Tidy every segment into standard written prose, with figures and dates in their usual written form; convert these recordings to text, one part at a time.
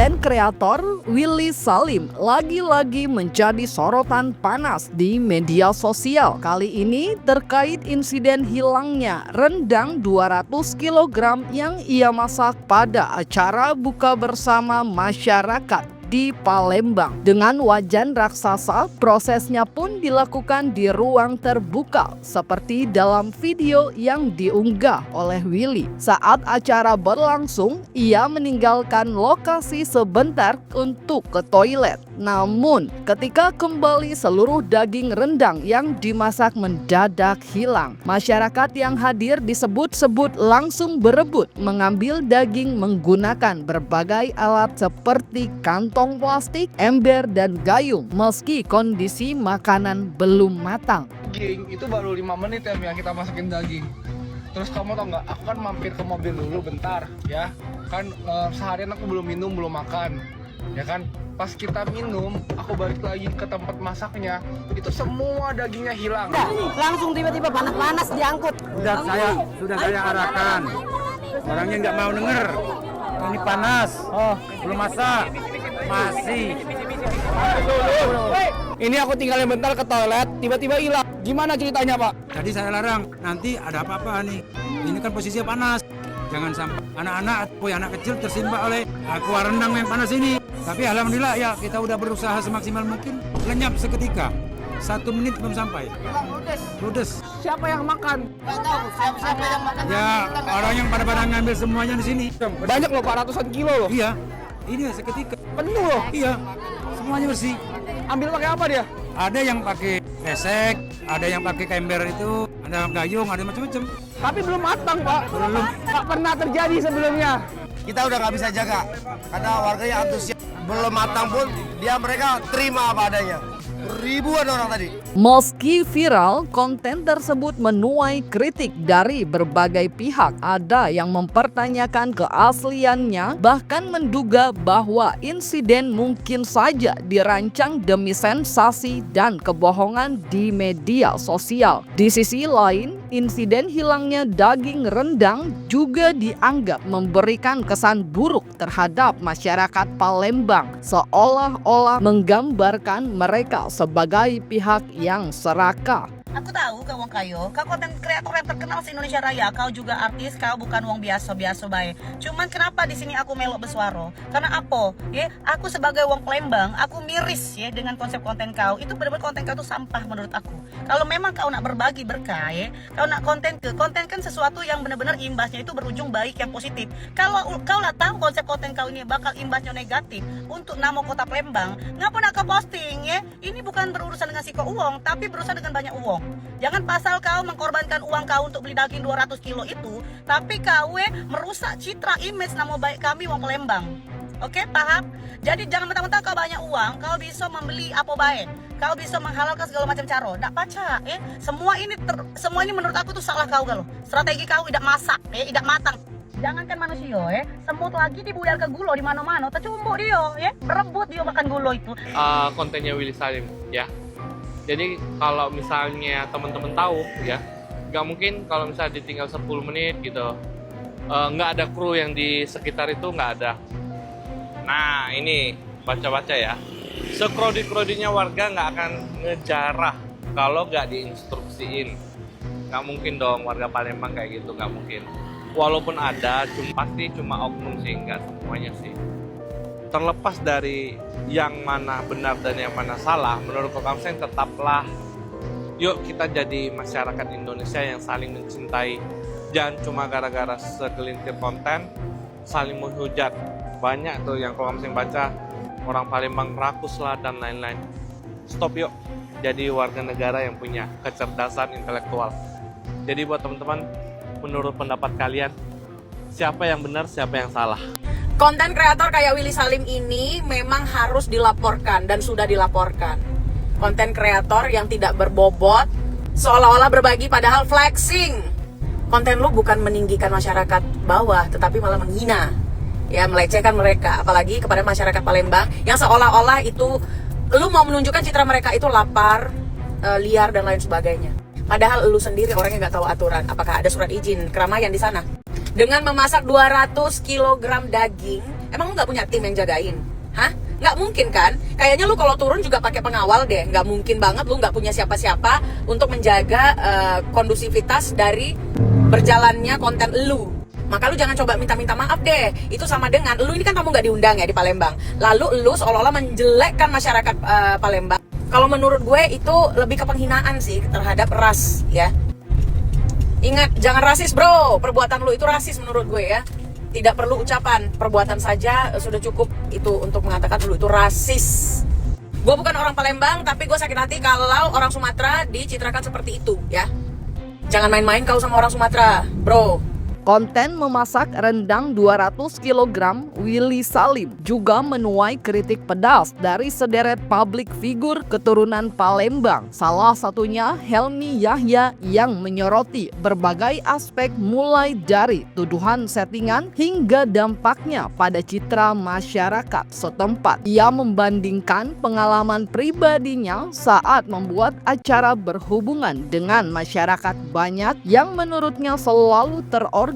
Konten kreator Willy Salim lagi-lagi menjadi sorotan panas di media sosial. Kali ini terkait insiden hilangnya rendang 200 kg yang ia masak pada acara buka bersama masyarakat di Palembang. Dengan wajan raksasa, prosesnya pun dilakukan di ruang terbuka seperti dalam video yang diunggah oleh Willy. Saat acara berlangsung, ia meninggalkan lokasi sebentar untuk ke toilet. Namun, ketika kembali seluruh daging rendang yang dimasak mendadak hilang. Masyarakat yang hadir disebut-sebut langsung berebut mengambil daging menggunakan berbagai alat seperti kantong plastik, ember, dan gayung meski kondisi makanan belum matang. Daging itu baru 5 menit ya yang kita masukin daging. Terus kamu tau nggak, aku kan mampir ke mobil dulu bentar ya kan, seharian aku belum minum belum makan ya kan. Pas kita minum, aku balik lagi ke tempat masaknya, itu semua dagingnya hilang. Langsung tiba-tiba panas-panas diangkut. Sudah saya arahkan, orangnya nggak mau denger. Ini panas, belum masak, masih. Ini aku tinggalin bentar ke toilet, tiba-tiba hilang. Gimana ceritanya, Pak? Tadi saya larang, nanti ada apa-apa nih. Ini kan posisinya panas. Jangan sampai anak kecil tersimpa oleh kuah rendang yang panas ini. Tapi alhamdulillah ya, kita udah berusaha semaksimal mungkin. Lenyap seketika. 1 menit belum sampai. Ludes. Siapa yang makan? Nggak tahu siapa yang makan. Ya, orang yang pada ngambil semuanya di sini. Banyak loh, Pak, ratusan kilo loh. Iya, ini seketika. Penuh loh. Iya, semuanya bersih. Ambil pakai apa dia? Ada yang pakai esek, ada yang pakai ember itu, ada gayung, ada macam-macam. Tapi belum matang, Pak. Belum. Tak pernah terjadi sebelumnya. Kita udah nggak bisa jaga karena warganya antusias, belum matang pun mereka terima apa adanya. Ribuan orang tadi. Meski viral, konten tersebut menuai kritik dari berbagai pihak. Ada yang mempertanyakan keasliannya, bahkan menduga bahwa insiden mungkin saja dirancang demi sensasi dan kebohongan di media sosial. Di sisi lain, insiden hilangnya daging rendang juga dianggap memberikan kesan buruk terhadap masyarakat Palembang, seolah-olah menggambarkan mereka sebagai pihak yang serakah. Aku tahu kau wong kayo, kau konten kreator yang terkenal se Indonesia Raya, kau juga artis, kau bukan wong biasa-biasa bae. Cuman kenapa di sini aku melok bersuara? Karena apa? Ya, aku sebagai wong Palembang, aku miris ya dengan konsep konten kau. Itu benar-benar konten kau itu sampah menurut aku. Kalau memang kau nak berbagi berkah ya, kau nak konten kan sesuatu yang benar-benar imbasnya itu berujung baik yang positif. Kalau kau lah tahu konsep konten kau ini bakal imbasnya negatif untuk nama kota Palembang, ngapa nak kau posting ya? Ini bukan berurusan dengan siko uang, tapi berurusan dengan banyak uang. Jangan pasal kau mengorbankan uang kau untuk beli daging 200 kilo itu, tapi kau merusak citra image nama baik kami wong Palembang. Oke, paham? Jadi jangan mentang-mentang kau banyak uang, kau bisa membeli apa baik. Kau bisa menghalalkan segala macam cara. Ndak paca, Semua ini menurut aku tuh salah kau kalau. Strategi kau tidak masak, tidak matang. Jangankan manusia, semut lagi dibuyar ke gulo di mana-mana, tercumbuk dia, berebut dia makan gulo itu. Kontennya Willy Salim, ya. Jadi kalau misalnya teman-teman tahu ya, nggak mungkin kalau misalnya ditinggal 10 menit gitu, nggak ada kru yang di sekitar itu, nggak ada. Nah ini baca-baca ya, sekrodi-krodinya warga nggak akan ngejarah kalau nggak diinstruksiin. Nggak mungkin dong warga Palembang kayak gitu, nggak mungkin. Walaupun ada, pasti cuma oknum sih, nggak semuanya sih. Terlepas dari yang mana benar dan yang mana salah, menurut Kokamseng tetaplah yuk kita jadi masyarakat Indonesia yang saling mencintai. Jangan cuma gara-gara segelintir konten saling menghujat. Banyak tuh yang Kokamseng baca, orang Palembang rakus lah dan lain-lain. Stop yuk, jadi warga negara yang punya kecerdasan intelektual. Jadi buat teman-teman, menurut pendapat kalian, siapa yang benar, siapa yang salah? Konten kreator kayak Willy Salim ini memang harus dilaporkan dan sudah dilaporkan. Konten kreator yang tidak berbobot, seolah-olah berbagi padahal flexing. Konten lu bukan meninggikan masyarakat bawah, tetapi malah menghina, ya, melecehkan mereka, apalagi kepada masyarakat Palembang yang seolah-olah itu lu mau menunjukkan citra mereka itu lapar, liar dan lain sebagainya. Padahal lu sendiri orangnya nggak tahu aturan, apakah ada surat izin keramaian di sana. Dengan memasak 200 kg daging Emang lu nggak punya tim yang jagain? Hah? Nggak mungkin kan? Kayaknya lu kalau turun juga pakai pengawal deh. Nggak mungkin banget lu nggak punya siapa-siapa untuk menjaga kondusivitas dari berjalannya konten lu. Maka lu jangan coba minta-minta maaf deh. Itu sama dengan lu ini kan kamu nggak diundang ya di Palembang. Lalu lu seolah-olah menjelekkan masyarakat Palembang. Kalau menurut gue itu lebih ke penghinaan sih terhadap ras ya. Ingat, jangan rasis bro. Perbuatan lu itu rasis menurut gue ya. Tidak perlu ucapan, perbuatan saja sudah cukup itu untuk mengatakan lu itu rasis. Gue bukan orang Palembang, tapi gue sakit hati kalau orang Sumatera dicitrakan seperti itu ya. Jangan main-main kau sama orang Sumatera, bro. Konten memasak rendang 200 kg Willy Salim juga menuai kritik pedas dari sederet publik figur keturunan Palembang. Salah satunya Helmi Yahya yang menyoroti berbagai aspek mulai dari tuduhan settingan hingga dampaknya pada citra masyarakat setempat. Ia membandingkan pengalaman pribadinya saat membuat acara berhubungan dengan masyarakat banyak yang menurutnya selalu terorganisir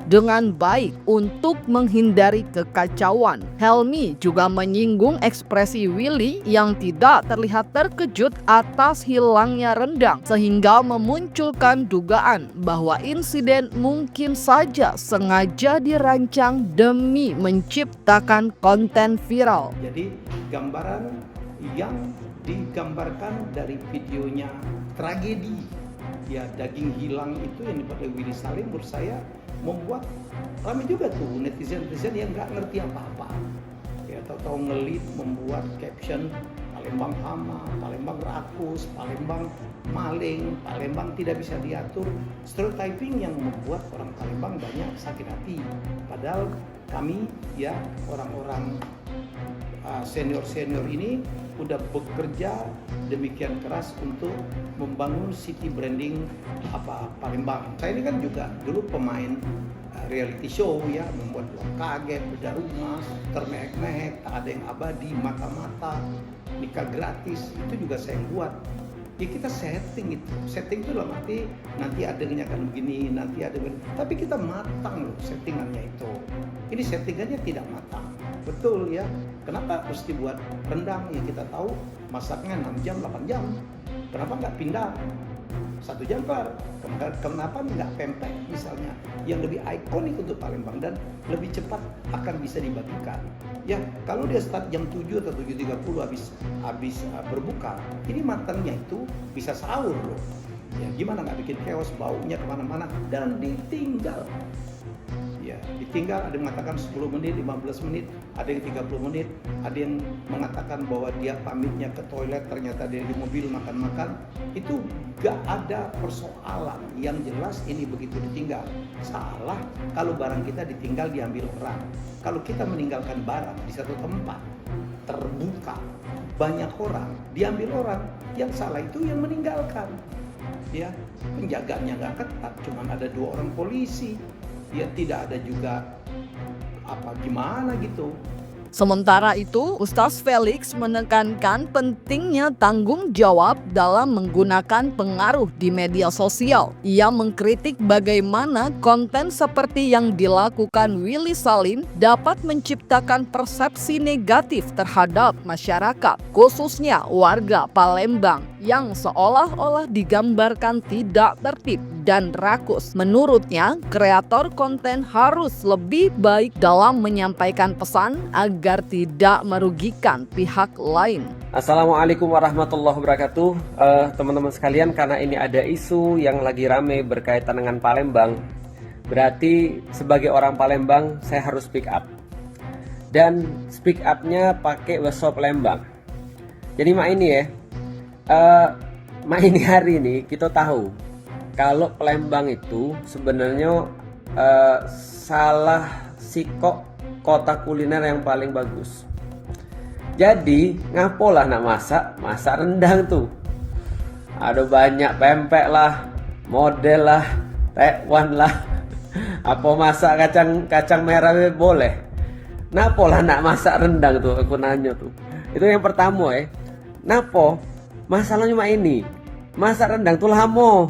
dengan baik untuk menghindari kekacauan. Helmi juga menyinggung ekspresi Willy yang tidak terlihat terkejut atas hilangnya rendang sehingga memunculkan dugaan bahwa insiden mungkin saja sengaja dirancang demi menciptakan konten viral. Jadi gambaran yang digambarkan dari videonya tragedi ya daging hilang itu yang dibuat oleh Willy Salim menurut saya membuat ramai juga tuh netizen yang nggak ngerti apa-apa ya tahu-tahu ngelit membuat caption Palembang hama, Palembang rakus, Palembang maling, Palembang tidak bisa diatur, stereotyping yang membuat orang Palembang banyak sakit hati. Padahal kami ya orang-orang senior ini udah bekerja demikian keras untuk membangun city branding Palembang. Saya ini kan juga dulu pemain reality show ya, membuat orang kaget, beda rumah, termehek-mehek, tak ada yang abadi, mata-mata, nikah gratis, itu juga saya buat. Ya kita setting itu dalam arti nanti adegannya akan begini, nanti adegan, tapi kita matang loh settingannya itu. Ini settingannya tidak matang. Betul ya, kenapa harus dibuat rendang yang kita tahu masaknya 6 jam, 8 jam. Kenapa nggak pindah 1 jam kelar? Kenapa nggak pempek misalnya yang lebih ikonik untuk Palembang dan lebih cepat akan bisa dibagikan? Ya kalau dia start jam 7 atau 7.30 habis berbuka, ini matangnya itu bisa sahur loh. Ya gimana nggak bikin chaos, baunya kemana-mana dan ditinggal. Ya, ditinggal, ada yang mengatakan 10 menit, 15 menit, ada yang 30 menit, ada yang mengatakan bahwa dia pamitnya ke toilet, ternyata dia di mobil makan-makan. Itu gak ada persoalan, yang jelas ini begitu ditinggal. Salah kalau barang kita ditinggal diambil orang. Kalau kita meninggalkan barang di satu tempat, terbuka, banyak orang, diambil orang, yang salah itu yang meninggalkan. Ya, penjagaannya gak ketat, cuma ada 2 orang polisi. Ya tidak ada juga gimana gitu. Sementara itu, Ustaz Felix menekankan pentingnya tanggung jawab dalam menggunakan pengaruh di media sosial. Ia mengkritik bagaimana konten seperti yang dilakukan Willy Salim dapat menciptakan persepsi negatif terhadap masyarakat, khususnya warga Palembang yang seolah-olah digambarkan tidak tertib dan rakus. Menurutnya, kreator konten harus lebih baik dalam menyampaikan pesan agar tidak merugikan pihak lain. Assalamualaikum warahmatullahi wabarakatuh. Teman-teman sekalian, karena ini ada isu yang lagi rame berkaitan dengan Palembang, berarti sebagai orang Palembang saya harus speak up. Dan speak up-nya pakai bahasa Palembang. Jadi ini hari ini kita tahu kalau Palembang itu sebenarnya salah sikok kota kuliner yang paling bagus. Jadi ngapolah nak masak rendang tuh. Ada banyak pempek lah, model lah, tekwan lah. Apa masak kacang merah boleh. Napolah nak masak rendang tuh, aku nanya tuh. Itu yang pertama Napo? Masalahnya cuma ini. Masak rendang tuh lama.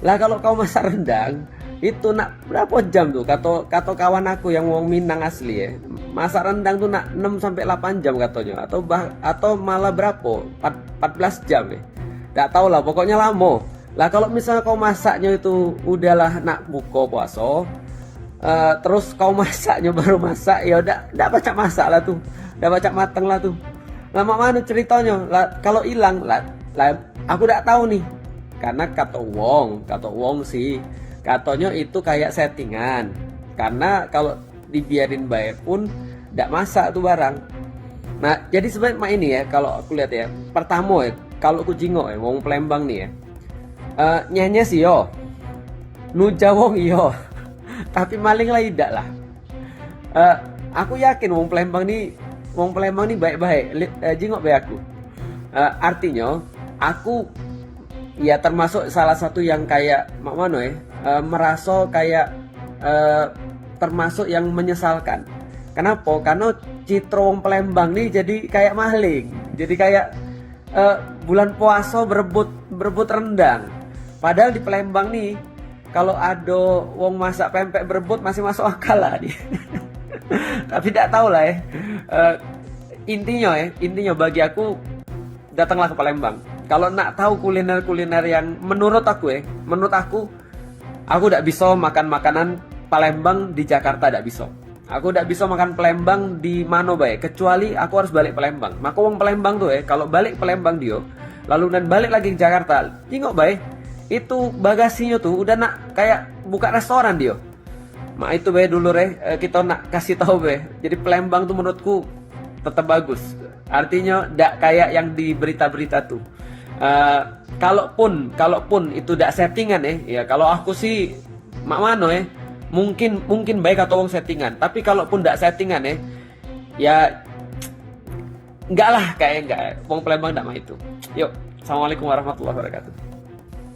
Lah kalau kau masak rendang, Itu nak berapa jam tuh kata kawan aku yang wong Minang asli ya. Masak rendang tuh nak 6 sampai 8 jam katanya atau malah berapa? 14 jam ya. Enggak tahu lah, pokoknya lama. Lah kalau misalnya kau masaknya itu udahlah nak buka puasa, terus kau masaknya baru masak, ya udah enggak pacak masak lah tuh. Udah pacak mateng lah tuh. Lama mana ceritanya? Lah kalau hilang lah aku enggak tahu nih. Karena kata wong sih katanya itu kayak settingan, karena kalau dibiarin baik pun tidak masak tuh barang. Nah jadi sebenarnya ini ya, kalau aku lihat ya, pertama ya kalau aku jingok ya wong Palembang nih ya, nyenyes yo, nuja wong yo, tapi maling lah tidak lah. Aku yakin wong Palembang nih baik-baik, jingok baik aku. Artinya aku ya termasuk salah satu yang kayak mak mano ya, merasa kayak termasuk yang menyesalkan. Kenapa? Karena citra wong Palembang nih jadi kayak maling, jadi kayak bulan puasa berebut rendang. Padahal di Palembang nih kalau ada wong masak pempek berebut masih masuk akal lah dia. Tapi tidak tahu lah ya. Intinya bagi aku, datanglah ke Palembang. Kalau nak tahu kuliner-kuliner yang menurut aku tidak bisa makan makanan Palembang di Jakarta, tidak bisa. Aku tidak bisa makan Palembang di mana baik, kecuali aku harus balik Palembang. Maka wong Palembang tuh kalau balik Palembang dia, lalu dan balik lagi ke Jakarta, tengok baik, itu bagasinya tuh udah nak kayak buka restoran dia. Mak itu baik dulu kita nak kasih tahu Jadi Palembang tuh menurutku tetap bagus. Artinya tidak kayak yang di berita-berita tuh. Kalaupun itu tidak settingan ya kalau aku sih mak mano mungkin baik atau wong settingan, tapi kalaupun tidak settingan ya enggak lah, enggak wong Palembang tidak mah itu. Yuk, assalamualaikum warahmatullahi wabarakatuh.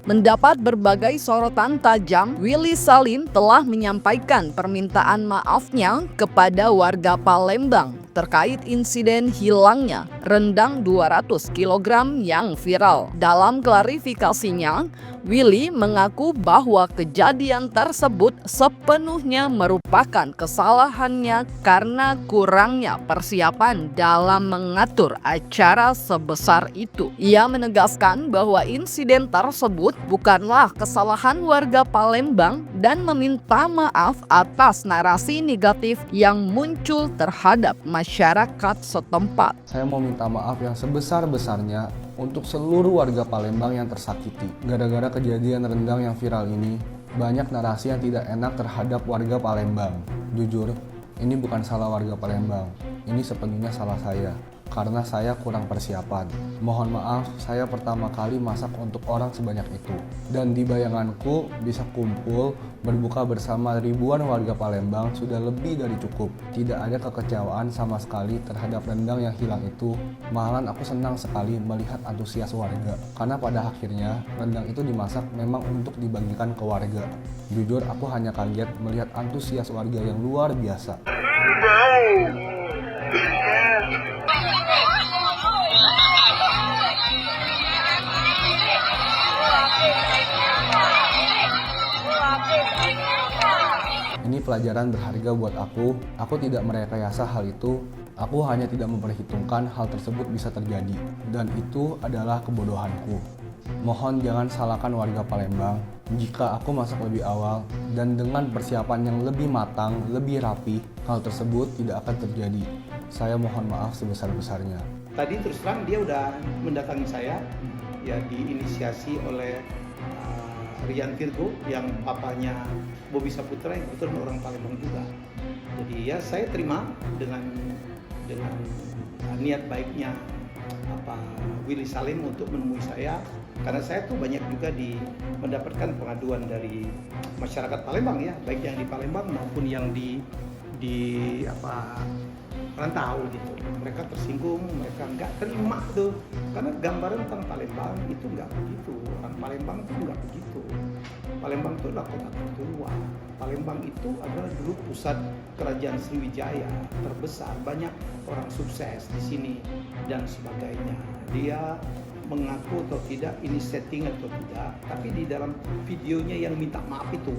Mendapat berbagai sorotan tajam, Willy Salim telah menyampaikan permintaan maafnya kepada warga Palembang terkait insiden hilangnya rendang 200 kg yang viral. Dalam klarifikasinya, Willy mengaku bahwa kejadian tersebut sepenuhnya merupakan kesalahannya karena kurangnya persiapan dalam mengatur acara sebesar itu. Ia menegaskan bahwa insiden tersebut bukanlah kesalahan warga Palembang dan meminta maaf atas narasi negatif yang muncul terhadap masyarakat setempat. Saya mau minta maaf yang sebesar-besarnya untuk seluruh warga Palembang yang tersakiti. Gara-gara kejadian rendang yang viral ini, banyak narasi yang tidak enak terhadap warga Palembang. Jujur, ini bukan salah warga Palembang. Ini sepenuhnya salah saya. Karena saya kurang persiapan. Mohon maaf, saya pertama kali masak untuk orang sebanyak itu. Dan di bayanganku bisa kumpul berbuka bersama ribuan warga Palembang sudah lebih dari cukup. Tidak ada kekecewaan sama sekali terhadap rendang yang hilang itu. Malahan aku senang sekali melihat antusias warga. Karena pada akhirnya rendang itu dimasak memang untuk dibagikan ke warga. Jujur aku hanya kaget melihat antusias warga yang luar biasa. Ini pelajaran berharga buat aku. Aku tidak merekayasa hal itu. Aku hanya tidak memperhitungkan hal tersebut bisa terjadi. Dan itu adalah kebodohanku. Mohon jangan salahkan warga Palembang. Jika aku masak lebih awal dan dengan persiapan yang lebih matang, lebih rapi, hal tersebut tidak akan terjadi. Saya mohon maaf sebesar-besarnya. Tadi terus terang dia udah mendatangi saya, ya diinisiasi oleh Rian Virgo yang papanya Bobby Saputra yang kebetulan orang Palembang juga. Jadi ya saya terima dengan niat baiknya Willy Salim untuk menemui saya, karena saya tuh banyak juga mendapatkan pengaduan dari masyarakat Palembang ya, baik yang di Palembang maupun yang di rantau gitu. Mereka tersinggung, mereka nggak terima tuh, karena gambaran tentang Palembang itu nggak begitu. Orang Palembang itu nggak begitu. Palembang itu adalah kota tertua. Palembang itu adalah dulu pusat kerajaan Sriwijaya terbesar, banyak orang sukses di sini dan sebagainya. Dia mengaku atau tidak ini setting atau tidak, tapi di dalam videonya yang minta maaf itu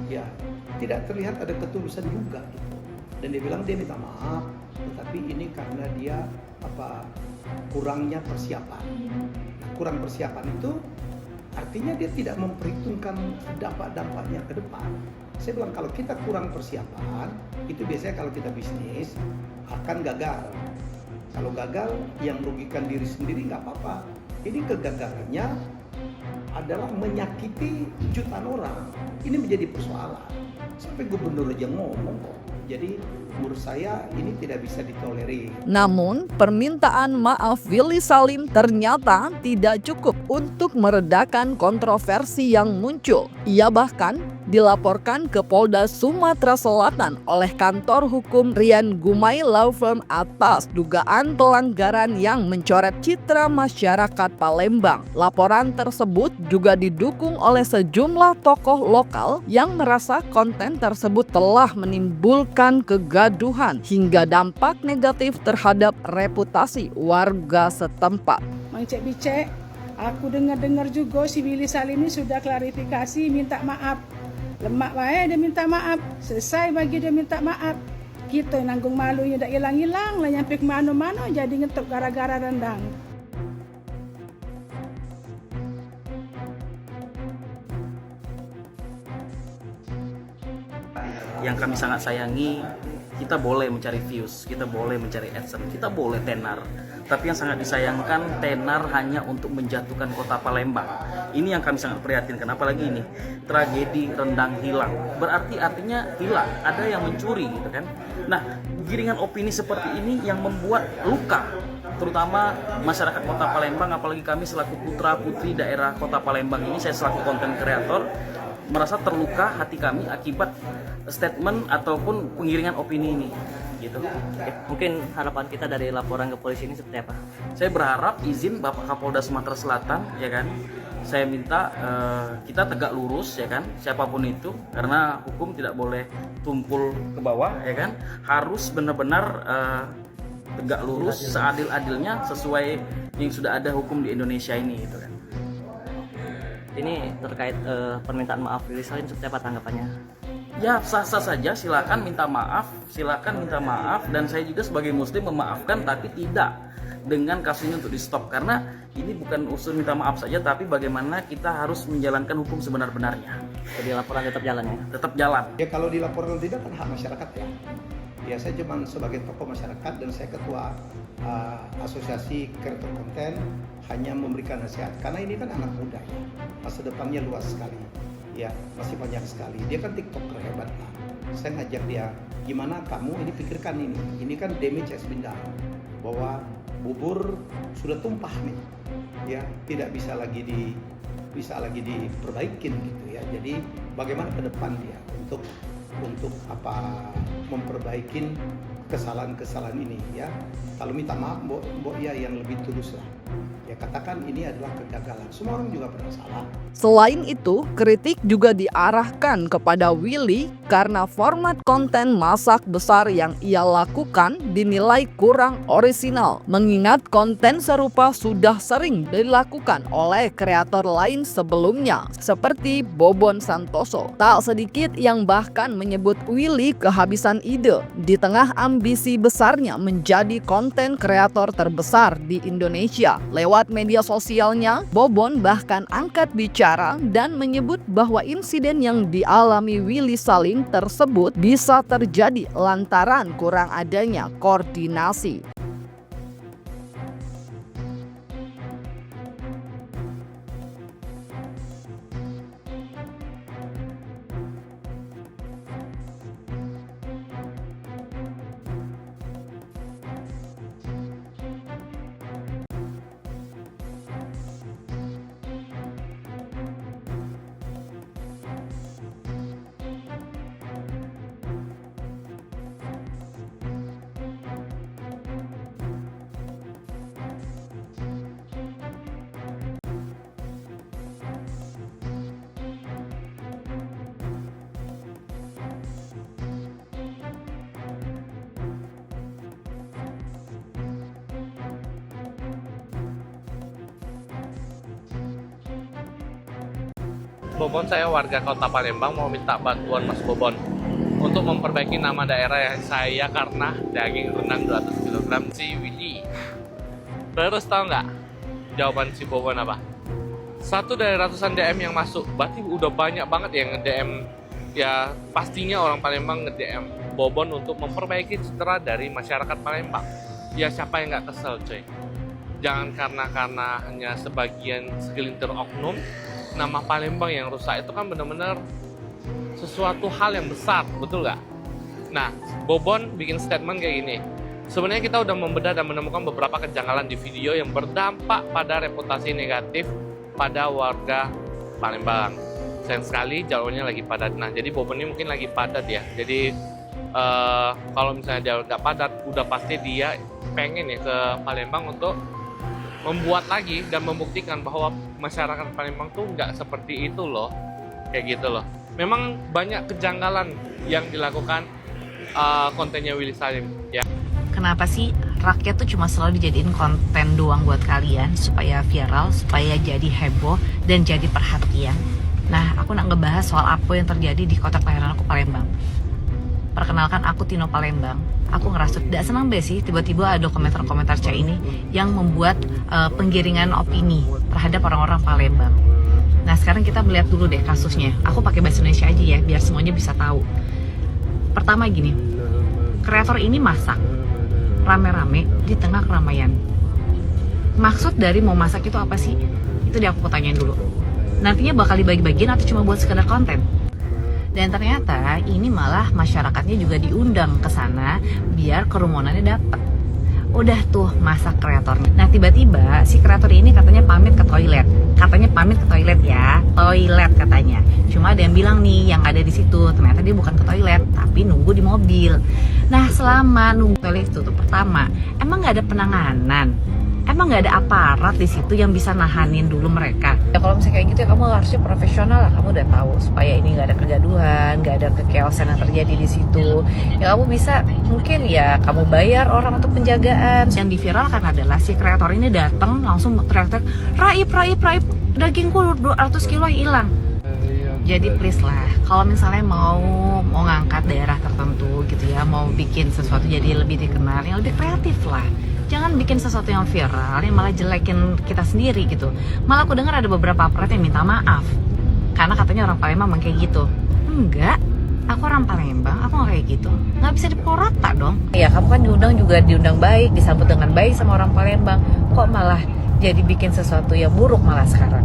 ya tidak terlihat ada ketulusan juga gitu. Dan dia bilang dia minta maaf, tetapi ini karena dia kurangnya persiapan. Nah, kurang persiapan itu artinya dia tidak memperhitungkan dampak-dampaknya ke depan. Saya bilang kalau kita kurang persiapan, itu biasanya kalau kita bisnis akan gagal. Kalau gagal, yang merugikan diri sendiri nggak apa-apa. Ini kegagalannya adalah menyakiti jutaan orang. Ini menjadi persoalan. Sampai gubernur aja ngomong kok. Jadi menurut saya ini tidak bisa ditolerir. Namun, permintaan maaf Willy Salim ternyata tidak cukup untuk meredakan kontroversi yang muncul. Ia bahkan dilaporkan ke Polda Sumatera Selatan oleh kantor hukum Rian Gumai Law Firm atas dugaan pelanggaran yang mencoret citra masyarakat Palembang. Laporan tersebut juga didukung oleh sejumlah tokoh lokal yang merasa konten tersebut telah menimbulkan kegaduhan hingga dampak negatif terhadap reputasi warga setempat. Mang Cek Bicek, aku dengar juga si Willy Salim ini sudah klarifikasi minta maaf. Lemak wae dia minta maaf, selesai bagi dia minta maaf. Kita nanggung malunya dah hilang-hilang lah nyampe ke mana-mana jadi ngetuk gara-gara rendang. Yang kami sangat sayangi, kita boleh mencari views, kita boleh mencari AdSense, kita boleh tenar. Tapi yang sangat disayangkan, tenar hanya untuk menjatuhkan kota Palembang. Ini yang kami sangat prihatinkan, apalagi ini tragedi rendang hilang. Berarti artinya hilang, ada yang mencuri gitu kan. Nah, giringan opini seperti ini yang membuat luka, terutama masyarakat kota Palembang, apalagi kami selaku putra putri daerah kota Palembang ini, saya selaku konten kreator merasa terluka hati kami akibat statement ataupun penggiringan opini ini gitu. Oke, mungkin harapan kita dari laporan ke polisi ini seperti apa? Saya berharap izin Bapak Kapolda Sumatera Selatan ya kan. Saya minta kita tegak lurus ya kan, siapapun itu, karena hukum tidak boleh tumpul ke bawah ya kan. Harus benar-benar tegak lurus seadil-adilnya sesuai yang sudah ada hukum di Indonesia ini gitu kan. Ini terkait permintaan maaf Willy Salim seperti apa tanggapannya? Ya sah-sah saja, silakan minta maaf, dan saya juga sebagai muslim memaafkan, tapi tidak dengan kasus ini untuk di stop, karena ini bukan unsur minta maaf saja, tapi bagaimana kita harus menjalankan hukum sebenar-benarnya. Jadi laporan tetap jalan ya? Tetap jalan. Ya kalau dilaporkan tidak kan hak masyarakat ya. Ya saya cuma sebagai tokoh masyarakat dan saya ketua asosiasi kreator konten hanya memberikan nasihat, karena ini kan anak muda ya, masa depannya luas sekali ya, masih banyak sekali. Dia kan tiktoker hebat lah. Saya ngajak dia, gimana kamu ini pikirkan ini kan damage has been done, bahwa bubur sudah tumpah nih ya, tidak bisa lagi diperbaikin gitu ya. Jadi bagaimana ke depan dia untuk memperbaikin kesalahan-kesalahan ini ya. Kalau minta maaf, mbok ya yang lebih tulus lah. Ya katakan ini adalah kegagalan. Semua orang juga pernah salah. Selain itu, kritik juga diarahkan kepada Willy karena format konten masak besar yang ia lakukan dinilai kurang orisinal. Mengingat konten serupa sudah sering dilakukan oleh kreator lain sebelumnya, seperti Bobon Santoso. Tak sedikit yang bahkan menyebut Willy kehabisan ide di tengah ambisi besarnya menjadi konten kreator terbesar di Indonesia. Lewat media sosialnya, Bobon bahkan angkat bicara dan menyebut bahwa insiden yang dialami Willy Salim tersebut bisa terjadi lantaran kurang adanya koordinasi. Bobon, saya warga Kota Palembang, mau minta bantuan Mas Bobon untuk memperbaiki nama daerah saya karena daging rendang 200 kg si Willy. Terus tahu nggak jawaban si Bobon apa? Satu dari ratusan DM yang masuk, berarti udah banyak banget yang nge-DM. Ya pastinya orang Palembang nge-DM Bobon untuk memperbaiki citra dari masyarakat Palembang. Ya siapa yang nggak kesel coy? Jangan karena hanya segelintir oknum, nama Palembang yang rusak itu kan benar-benar sesuatu hal yang besar, betul nggak? Nah, Bobon bikin statement kayak gini. Sebenarnya kita udah membedah dan menemukan beberapa kejanggalan di video yang berdampak pada reputasi negatif pada warga Palembang. Sayang sekali jalurnya lagi padat. Nah, jadi Bobon ini mungkin lagi padat ya. Jadi kalau misalnya dia nggak padat, udah pasti dia pengen ya ke Palembang untuk membuat lagi dan membuktikan bahwa masyarakat Palembang tuh nggak seperti itu loh, kayak gitu loh. Memang banyak kejanggalan yang dilakukan kontennya Willy Salim ya. Kenapa sih rakyat tuh cuma selalu dijadiin konten doang buat kalian supaya viral, supaya jadi heboh dan jadi perhatian? Nah, aku nak ngebahas soal apa yang terjadi di kota kelahiran aku, Palembang. Perkenalkan, aku Tino Palembang. Aku ngerasa tidak senang deh sih tiba-tiba ada komentar-komentar cah ini yang membuat penggiringan opini terhadap orang-orang Palembang. Nah, sekarang kita melihat dulu deh kasusnya. Aku pakai bahasa Indonesia aja ya biar semuanya bisa tahu. Pertama gini, kreator ini masak rame-rame di tengah keramaian. Maksud dari mau masak itu apa sih? Itu dia aku tanyain dulu. Nantinya bakal dibagi-bagiin atau cuma buat sekedar konten? Dan ternyata ini malah masyarakatnya juga diundang ke sana biar kerumunannya dapet. Udah tuh masak kreatornya. Nah, tiba-tiba si kreator ini katanya pamit ke toilet. Katanya pamit ke toilet ya, toilet katanya. Cuma ada yang bilang nih yang ada di situ ternyata dia bukan ke toilet, tapi nunggu di mobil. Nah, selama nunggu toilet itu tuh pertama, emang nggak ada penanganan? Emang nggak ada aparat di situ yang bisa nahanin dulu mereka? Ya kalau misalnya kayak gitu ya kamu harusnya profesional lah. Kamu udah tahu supaya ini nggak ada kegaduhan, nggak ada kekeosan yang terjadi di situ. Ya kamu bisa mungkin ya kamu bayar orang untuk penjagaan. Yang diviralkan adalah si kreator ini datang langsung teriak-teriak, raip, dagingku 200 kilo hilang. Jadi please lah, kalau misalnya mau ngangkat daerah tertentu gitu ya, mau bikin sesuatu jadi lebih dikenal, yang lebih kreatif lah. Jangan bikin sesuatu yang viral yang malah jelekin kita sendiri gitu. Malah aku dengar ada beberapa aparat yang minta maaf karena katanya orang Palembang kayak gitu. Enggak, aku orang Palembang, aku nggak kayak gitu. Nggak bisa dipukul rata dong. Ya kamu kan diundang baik, disambut dengan baik sama orang Palembang. Kok malah jadi bikin sesuatu yang buruk malah sekarang?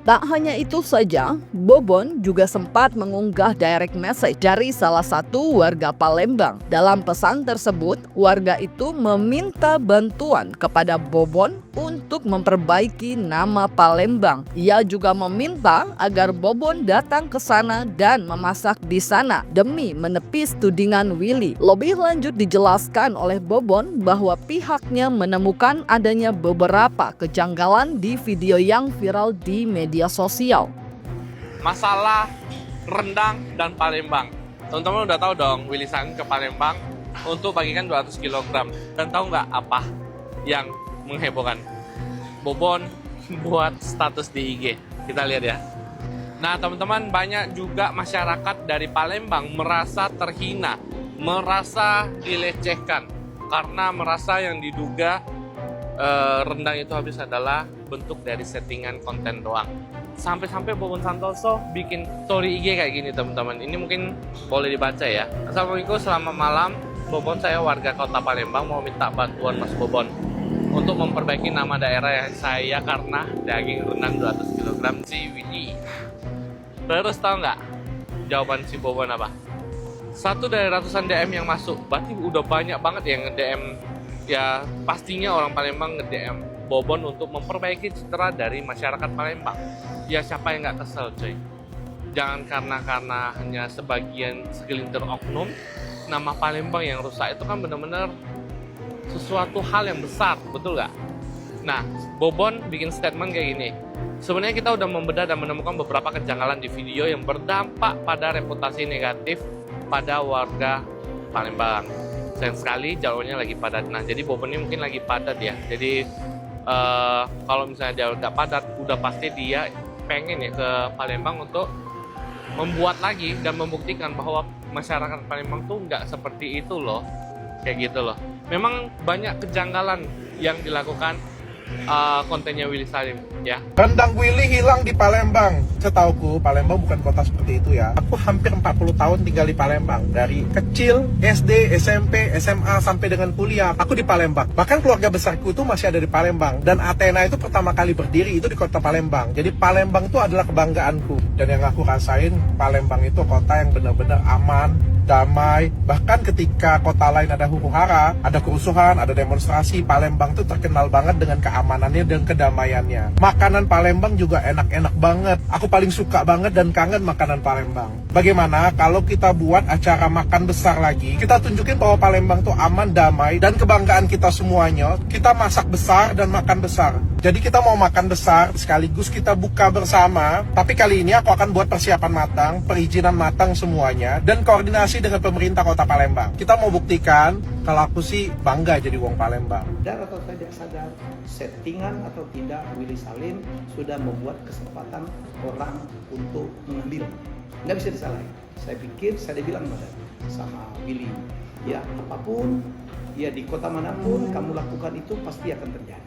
Tak hanya itu saja, Bobon juga sempat mengunggah direct message dari salah satu warga Palembang. Dalam pesan tersebut, warga itu meminta bantuan kepada Bobon untuk memperbaiki nama Palembang. Ia juga meminta agar Bobon datang ke sana dan memasak di sana demi menepis tudingan Willy. Lebih lanjut dijelaskan oleh Bobon bahwa pihaknya menemukan adanya beberapa kejanggalan di video yang viral di media sosial. Masalah rendang dan Palembang. Teman-teman udah tahu dong Willy Salim ke Palembang untuk bagikan 200 kg. Dan tahu nggak apa yang menghebohkan? Bobon buat status di IG. Kita lihat ya. Nah teman-teman, banyak juga masyarakat dari Palembang merasa terhina, merasa dilecehkan karena merasa yang diduga rendang itu habis adalah bentuk dari settingan konten doang. Sampai-sampai Bobon Santoso bikin story IG kayak gini teman-teman. Ini mungkin boleh dibaca ya. Assalamualaikum, selamat malam. Bobon, saya warga Kota Palembang, mau minta bantuan Mas Bobon untuk memperbaiki nama daerah saya karena daging rendang 200 kg si Willy. Terus tahu nggak jawaban si Bobon apa? Satu dari ratusan DM yang masuk, berarti udah banyak banget yang nge-DM. Ya pastinya orang Palembang nge-DM Bobon untuk memperbaiki citra dari masyarakat Palembang. Ya siapa yang nggak kesel coy? Jangan karena hanya segelintir oknum, nama Palembang yang rusak itu kan benar-benar sesuatu hal yang besar, betul nggak? Nah, Bobon bikin statement kayak gini. Sebenarnya kita udah membedah dan menemukan beberapa kejanggalan di video yang berdampak pada reputasi negatif pada warga Palembang. Sayang sekali jalurnya lagi padat. Nah, jadi Bobon ini mungkin lagi padat ya. Jadi kalau misalnya dia nggak padat, udah pasti dia pengen ya ke Palembang untuk membuat lagi dan membuktikan bahwa masyarakat Palembang tuh nggak seperti itu loh, kayak gitu loh. Memang banyak kejanggalan yang dilakukan kontennya Willy Salim ya. Rendang Willy hilang di Palembang. Setauku Palembang bukan kota seperti itu ya. Aku hampir 40 tahun tinggal di Palembang. Dari kecil, SD, SMP, SMA sampai dengan kuliah, aku di Palembang. Bahkan keluarga besarku itu masih ada di Palembang. Dan Athena itu pertama kali berdiri itu di kota Palembang. Jadi Palembang itu adalah kebanggaanku. Dan yang aku rasain, Palembang itu kota yang benar-benar aman, damai. Bahkan ketika kota lain ada huru-hara, ada kerusuhan, ada demonstrasi, Palembang tuh terkenal banget dengan keamanannya dan kedamaiannya. Makanan Palembang juga enak-enak banget. Aku paling suka banget dan kangen makanan Palembang. Bagaimana kalau kita buat acara makan besar lagi, kita tunjukin bahwa Palembang tuh aman, damai, dan kebanggaan kita semuanya. Kita masak besar dan makan besar. Jadi kita mau makan besar, sekaligus kita buka bersama. Tapi kali ini aku akan buat persiapan matang, perizinan matang semuanya, dan koordinasi dengan pemerintah kota Palembang. Kita mau buktikan kalau aku sih bangga jadi wong Palembang. Sadar atau tidak sadar, settingan atau tidak, Willy Salim sudah membuat kesempatan orang untuk mengambil. Nggak bisa disalahin. Saya pikir, saya bilang sama Willy, ya apapun, ya di kota manapun kamu lakukan itu pasti akan terjadi.